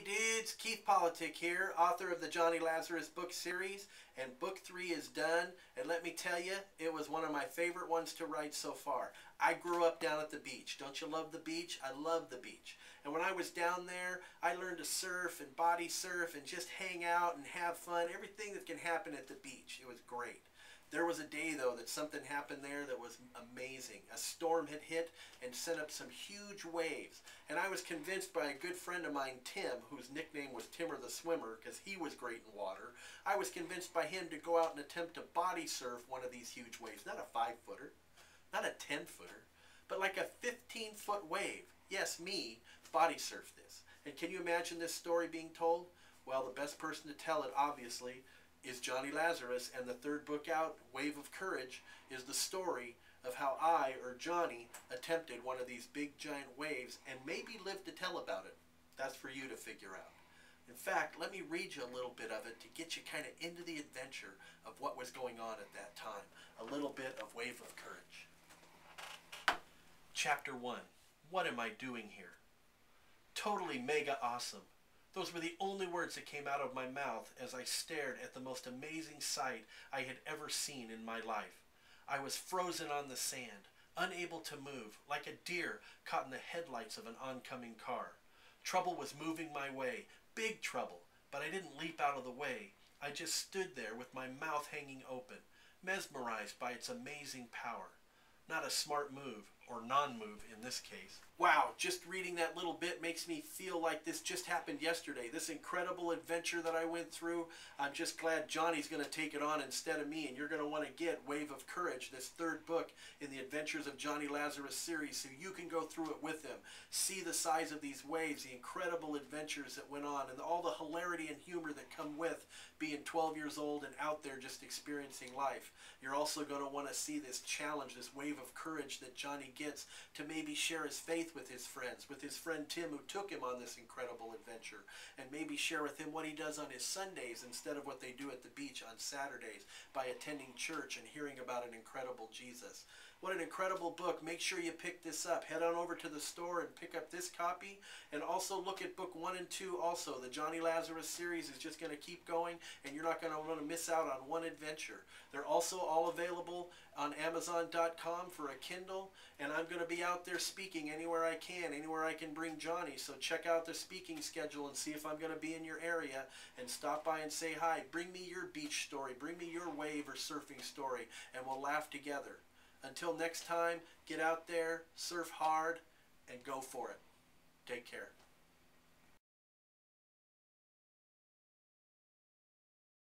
Howdy dudes, Keith Politic here, author of the Johnny Lazarus book series, and book 3 is done, and let me tell you, it was one of my favorite ones to write so far. I grew up down at the beach. Don't you love the beach? I love the beach. And when I was down there, I learned to surf and body surf and just hang out and have fun, everything that can happen at the beach. It was great. There was a day, though, that something happened there that was amazing. A storm had hit and sent up some huge waves. And I was convinced by a good friend of mine, Tim, whose nickname was Timmer the Swimmer, because he was great in water. I was convinced by him to go out and attempt to body surf one of these huge waves. Not a 5-footer, not a 10-footer, but like a 15-foot wave. Yes, me, body surf this. And can you imagine this story being told? Well, the best person to tell it, obviously, is Johnny Lazarus, and the third book out, Wave of Courage, is the story of how I, or Johnny, attempted one of these big giant waves and maybe lived to tell about it. That's for you to figure out. In fact, let me read you a little bit of it to get you kind of into the adventure of what was going on at that time. A little bit of Wave of Courage. Chapter 1. What am I doing here? Totally mega awesome. Those were the only words that came out of my mouth as I stared at the most amazing sight I had ever seen in my life. I was frozen on the sand, unable to move, like a deer caught in the headlights of an oncoming car. Trouble was moving my way, big trouble, but I didn't leap out of the way. I just stood there with my mouth hanging open, mesmerized by its amazing power. Not a smart move, or non-move in this case. Wow, just reading that little bit makes me feel like this just happened yesterday. This incredible adventure that I went through, I'm just glad Johnny's going to take it on instead of me, and you're going to want to get Wave of Courage, this third book in the Adventures of Johnny Lazarus series, so you can go through it with him. See the size of these waves, the incredible adventures that went on, and all the hilarity and humor that come with being 12 years old and out there just experiencing life. You're also going to want to see this challenge, this wave of courage that Johnny gets to maybe share his faith with his friends, with his friend Tim, who took him on this incredible adventure, and maybe share with him what he does on his Sundays instead of what they do at the beach on Saturdays by attending church and hearing about an incredible Jesus. What an incredible book. Make sure you pick this up. Head on over to the store and pick up this copy, and also look at book 1 and 2 also. The Johnny Lazarus series is just going to keep going, and you're not going to want to miss out on one adventure. They're also all available on Amazon.com for a Kindle, and I'm going to be out there speaking anywhere I can bring Johnny, so check out the speaking schedule and see if I'm going to be in your area, and stop by and say hi. Bring me your beach story, bring me your wave or surfing story, and we'll laugh together. Until next time, get out there, surf hard, and go for it. Take care.